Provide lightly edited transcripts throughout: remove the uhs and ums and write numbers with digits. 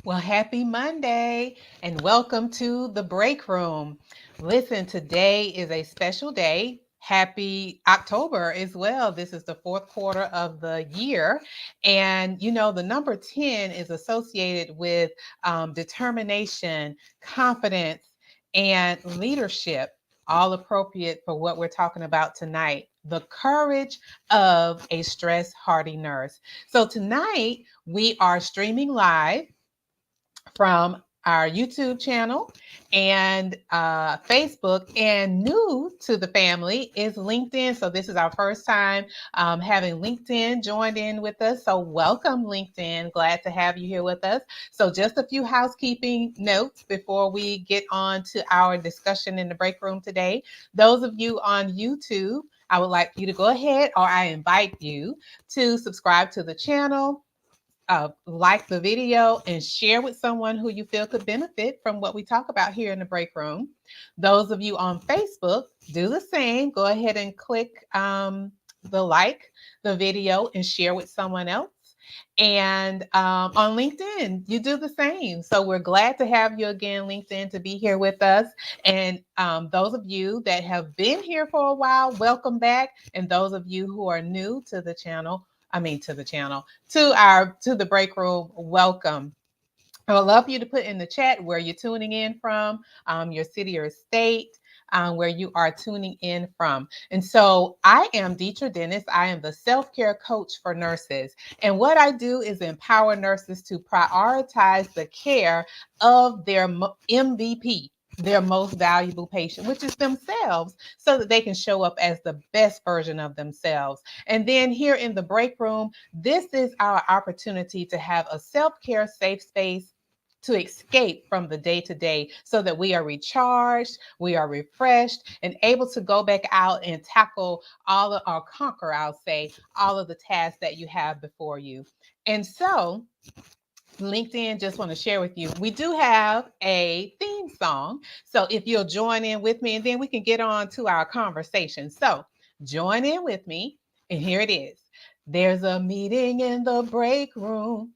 Well, happy Monday and welcome to the break room. Listen, today is a special day. Happy October as well. This is the fourth quarter of the year. And the number 10 is associated with determination, confidence, and leadership, all appropriate for what we're talking about tonight. The courage of a stress hardy nurse. So, tonight we are streaming live from our YouTube channel and Facebook. And new to the family is LinkedIn. So this is our first time having LinkedIn joined in with us. So welcome, LinkedIn. Glad to have you here with us. So just a few housekeeping notes before we get on to our discussion in the break room today. Those of you on YouTube, I would like you to go ahead, or I invite you to subscribe to the channel, like the video, and share with someone who you feel could benefit from what we talk about here in the break room. Those of you on Facebook, do the same. Go ahead and click the video and share with someone else. And on LinkedIn, you do the same. So we're glad to have you again, LinkedIn, to be here with us. And those of you that have been here for a while, welcome back. And those of you who are new to the channel, to the break room, welcome. I would love for you to put in the chat where you're tuning in from, your city or state, where you are tuning in from. And so I am Deetra Dennis. I am the self-care coach for nurses. And what I do is empower nurses to prioritize the care of their MVP, their most valuable patient, which is themselves, so that they can show up as the best version of themselves. And then here in the break room, this is our opportunity to have a self-care safe space to escape from the day to day so that we are recharged, we are refreshed, and able to go back out and tackle or conquer, I'll say, all of the tasks that you have before you. And so, LinkedIn, just want to share with you, we do have a theme song. So if you'll join in with me, and then we can get on to our conversation. So join in with me, and here it is. There's a meeting in the break room.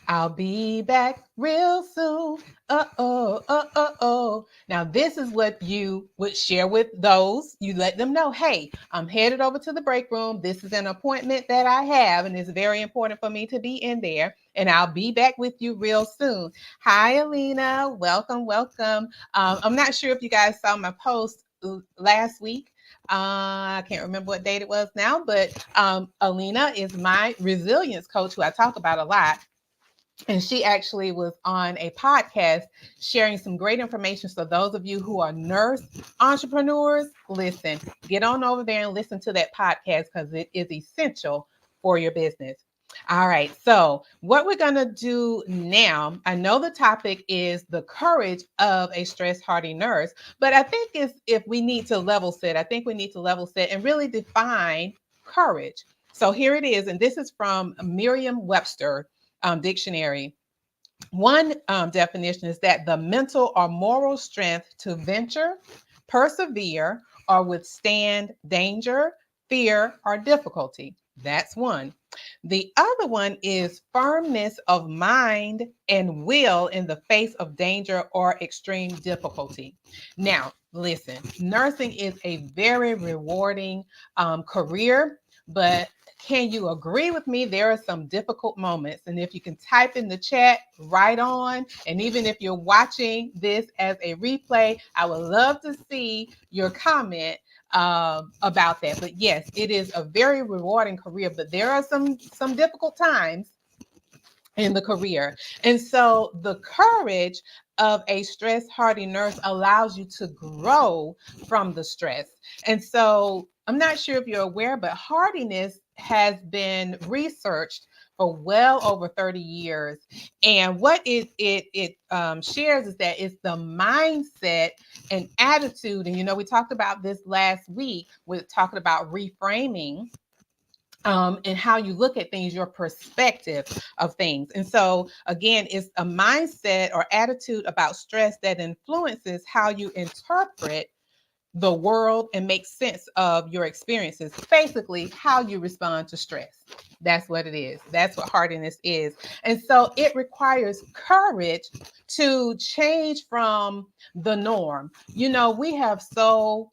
I'll be back real soon. Oh. Now, this is what you would share with those. You let them know, hey, I'm headed over to the break room. This is an appointment that I have, and it's very important for me to be in there. And I'll be back with you real soon. Hi, Alina. Welcome. I'm not sure if you guys saw my post last week. I can't remember what date it was now, but Alina is my resilience coach who I talk about a lot. And she actually was on a podcast sharing some great information. So those of you who are nurse entrepreneurs, listen, get on over there and listen to that podcast because it is essential for your business. All right. So what we're going to do now, I know the topic is the courage of a stress hardy nurse, but I think if we need to level set, and really define courage. So here it is. And this is from Merriam-Webster dictionary. One definition is that the mental or moral strength to venture, persevere, or withstand danger, fear, or difficulty. That's one. The other one is firmness of mind and will in the face of danger or extreme difficulty. Now, listen, nursing is a very rewarding career, but can you agree with me? There are some difficult moments. And if you can type in the chat right on, and even if you're watching this as a replay, I would love to see your comment about that. But yes, it is a very rewarding career, but there are some difficult times in the career. And so the courage of a stress hardy nurse allows you to grow from the stress. And so I'm not sure if you're aware, but hardiness has been researched for well over 30 years. And what it shares is that it's the mindset and attitude. And, we talked about this last week. We're talking about reframing and how you look at things, your perspective of things. And so, again, it's a mindset or attitude about stress that influences how you interpret the world and make sense of your experiences. Basically, how you respond to stress. That's what it is. That's what hardiness is. And so it requires courage to change from the norm. We have so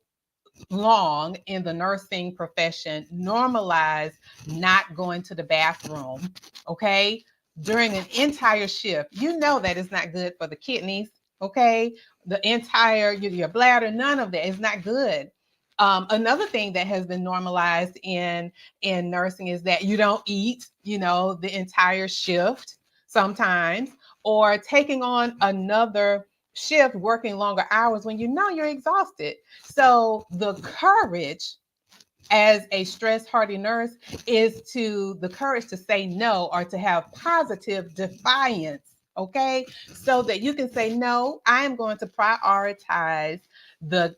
long in the nursing profession normalized not going to the bathroom, okay, during an entire shift. That is not good for the kidneys, okay? The entire, your bladder, none of that is not good. Another thing that has been normalized in nursing is that you don't eat, the entire shift sometimes, or taking on another shift, working longer hours when you're exhausted. So the courage as a stress hardy nurse is the courage to say no, or to have positive defiance. Okay, so that you can say no. I am going to prioritize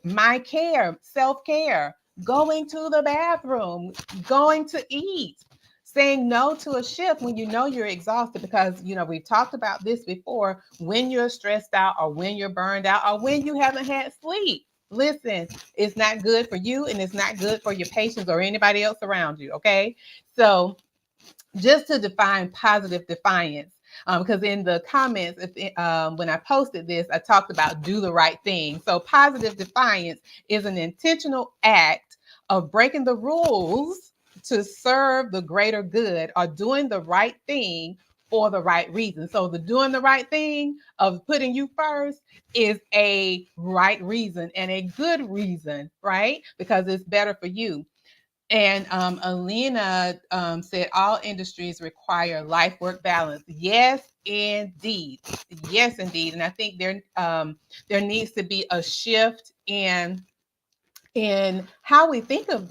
my care, self-care, going to the bathroom, going to eat, saying no to a shift when you're exhausted, because we've talked about this before. When you're stressed out, or when you're burned out, or when you haven't had sleep, listen, it's not good for you, and it's not good for your patients or anybody else around you. Okay, so just to define positive defiance, because in the comments, when I posted this, I talked about do the right thing. So positive defiance is an intentional act of breaking the rules to serve the greater good, or doing the right thing for the right reason. So the doing the right thing of putting you first is a right reason, and a good reason, right? Because it's better for you. And Alina said all industries require life-work balance. Yes, indeed. Yes, indeed. And I think there needs to be a shift in how we think of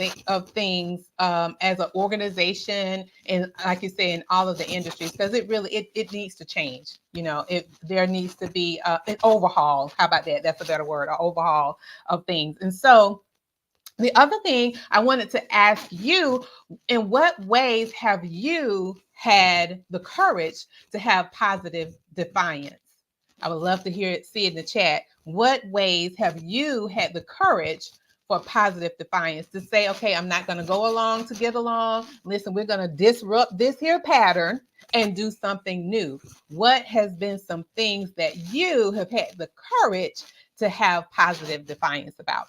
things as an organization, and like you say, in all of the industries, because it needs to change. There needs to be an overhaul. How about that? That's a better word, an overhaul of things. And so the other thing I wanted to ask you, in what ways have you had the courage to have positive defiance? I would love to see it in the chat. What ways have you had the courage for positive defiance to say, okay, I'm not going to go along to get along. Listen, we're going to disrupt this here pattern and do something new. What has been some things that you have had the courage to have positive defiance about?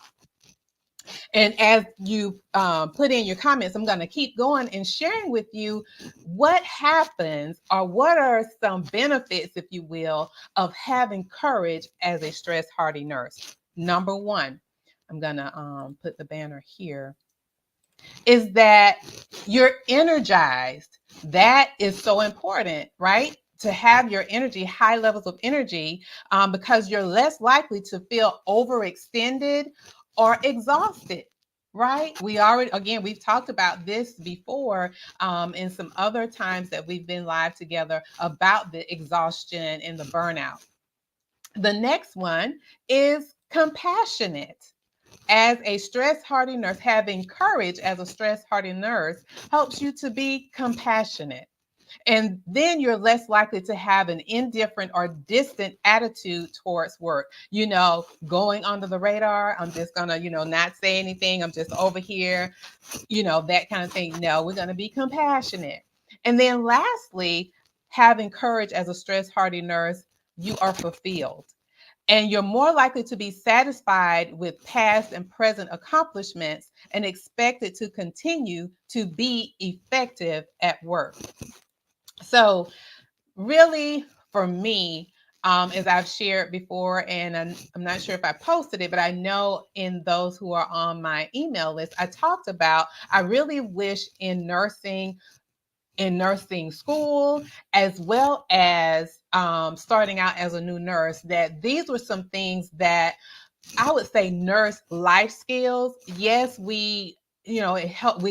And as you put in your comments, I'm going to keep going and sharing with you what happens, or what are some benefits, if you will, of having courage as a stress hardy nurse. Number one, I'm going to put the banner here, is that you're energized. That is so important, right? To have your energy, high levels of energy, because you're less likely to feel overextended or exhausted, right? We've talked about this before in some other times that we've been live together about the exhaustion and the burnout. The next one is compassionate. As a stress hardy nurse, having courage as a stress hardy nurse helps you to be compassionate. And then you're less likely to have an indifferent or distant attitude towards work. Going under the radar. I'm just going to, not say anything. I'm just over here, that kind of thing. No, we're going to be compassionate. And then lastly, having courage as a stress hardy nurse, you are fulfilled. And you're more likely to be satisfied with past and present accomplishments and expected to continue to be effective at work. So really, for me, as I've shared before, and I'm not sure if I posted it, but I know in those who are on my email list, I talked about, I really wish in nursing school, as well as starting out as a new nurse, that these were some things that I would say nurse life skills. Yes, we have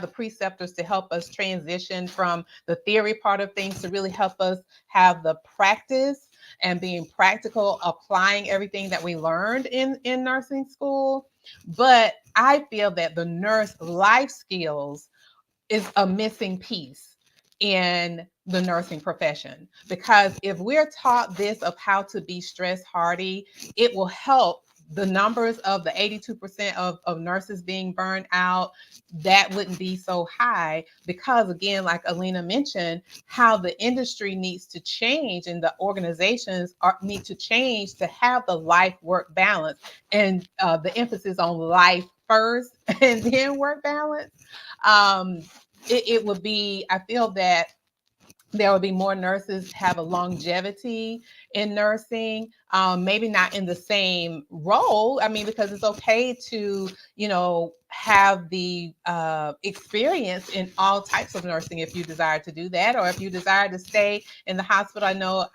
the preceptors to help us transition from the theory part of things to really help us have the practice and being practical, applying everything that we learned in nursing school. But I feel that the nurse life skills is a missing piece in the nursing profession, because if we're taught this of how to be stress hardy, it will help the numbers of the 82% of nurses being burned out, that wouldn't be so high because, again, like Alina mentioned, how the industry needs to change and the organizations need to change to have the life-work balance, and the emphasis on life first and then work balance. Um, it would be, I feel that there will be more nurses have a longevity in nursing, maybe not in the same role. I mean, because it's okay to, have the experience in all types of nursing if you desire to do that, or if you desire to stay in the hospital. I know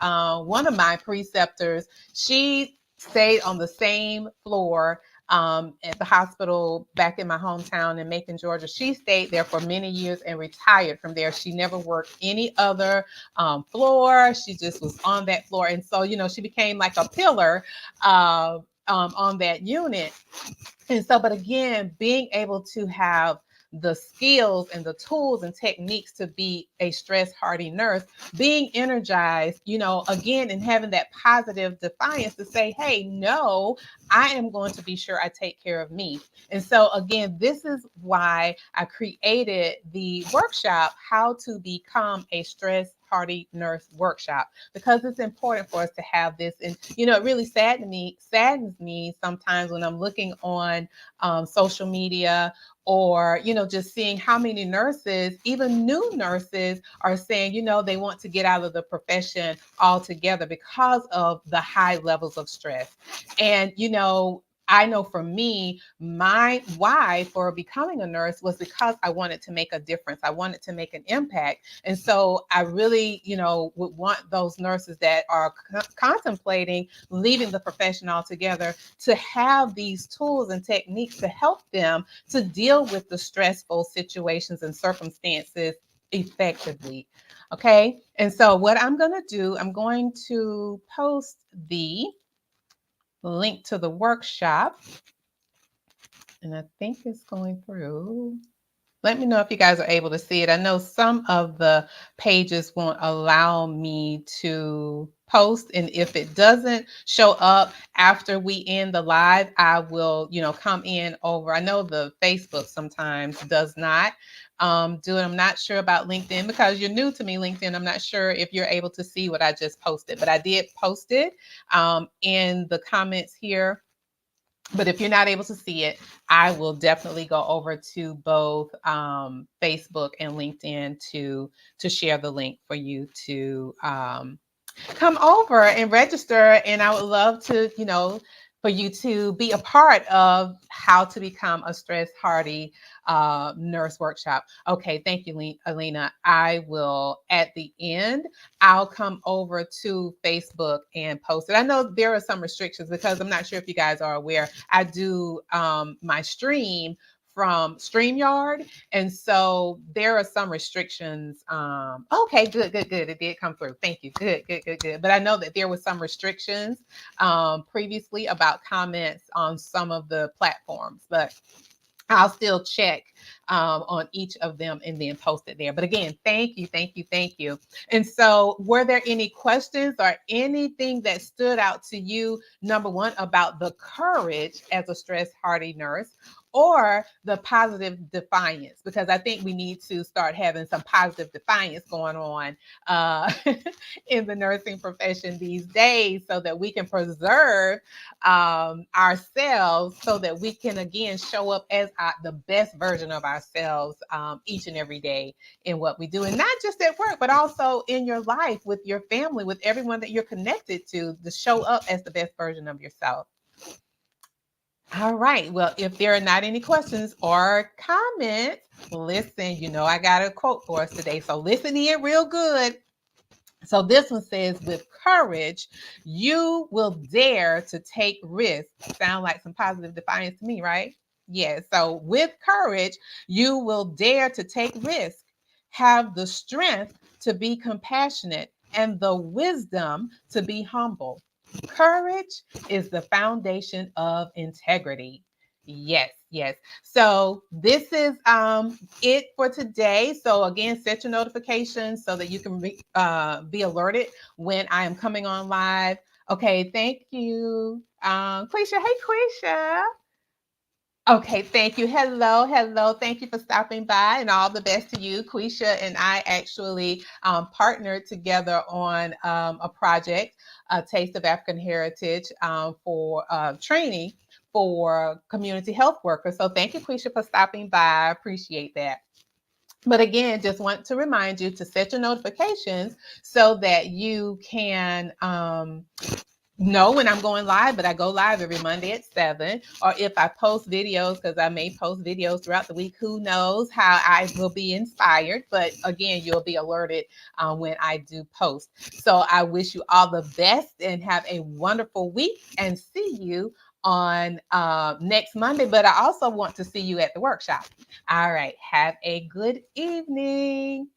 one of my preceptors, she stayed on the same floor at the hospital back in my hometown in Macon, Georgia. She stayed there for many years and retired from there. She never worked any other floor. She just was on that floor. And so, she became like a pillar on that unit. And so, but again, being able to have the skills and the tools and techniques to be a stress hardy nurse, being energized, again, and having that positive defiance to say, hey, no, I am going to be sure I take care of me. And so, again, this is why I created the workshop, How to Become a Stress Hardy Nurse workshop, because it's important for us to have this. And, it really saddens me sometimes when I'm looking on social media, or, just seeing how many nurses, even new nurses, are saying, they want to get out of the profession altogether because of the high levels of stress. And, I know for me, my why for becoming a nurse was because I wanted to make a difference. I wanted to make an impact. And so I really, would want those nurses that are contemplating leaving the profession altogether to have these tools and techniques to help them to deal with the stressful situations and circumstances effectively. Okay. And so what I'm going to do, I'm going to post the link to the workshop, and I think it's going through. Let me know if you guys are able to see it. I know some of the pages won't allow me to post, and if it doesn't show up after we end the live, I will, come in over. I know the Facebook sometimes does not do it. I'm not sure about LinkedIn because you're new to me, LinkedIn. I'm not sure if you're able to see what I just posted, but I did post it in the comments here. But if you're not able to see it, I will definitely go over to both Facebook and LinkedIn to share the link for you to come over and register. And I would love to, for you to be a part of How to Become a Stress Hardy Nurse workshop. Okay, thank you, Alina. I will, at the end, I'll come over to Facebook and post it. I know there are some restrictions because I'm not sure if you guys are aware. I do my stream from StreamYard. And so there are some restrictions. Okay, good. It did come through. Thank you. Good. But I know that there was some restrictions previously about comments on some of the platforms, but I'll still check on each of them and then post it there. But again, thank you. And so were there any questions or anything that stood out to you, number one, about the courage as a stress hardy nurse, or the positive defiance? Because I think we need to start having some positive defiance going on in the nursing profession these days so that we can preserve ourselves, so that we can, again, show up as the best version of ourselves each and every day in what we do. And not just at work, but also in your life, with your family, with everyone that you're connected to show up as the best version of yourself. All right. Well, if there are not any questions or comments, listen, I got a quote for us today. So listen in real good. So this one says, with courage, you will dare to take risks. Sound like some positive defiance to me, right? Yes. So with courage, you will dare to take risks, have the strength to be compassionate, and the wisdom to be humble. Courage is the foundation of integrity. Yes. So this is it for today. So again, set your notifications so that you can be alerted when I am coming on live. Okay, thank you. Quisha. Hey, Quisha. Okay, thank you. Hello, hello. Thank you for stopping by, and all the best to you. Quisha and I actually partnered together on a project, a Taste of African Heritage, for training for community health workers. So thank you, Quisha, for stopping by. I appreciate that. But again, just want to remind you to set your notifications so that you can know when I'm going live, but I go live every Monday at 7. Or if I post videos, because I may post videos throughout the week, who knows how I will be inspired. But again, you'll be alerted when I do post. So I wish you all the best and have a wonderful week, and see you on next Monday. But I also want to see you at the workshop. All right. Have a good evening.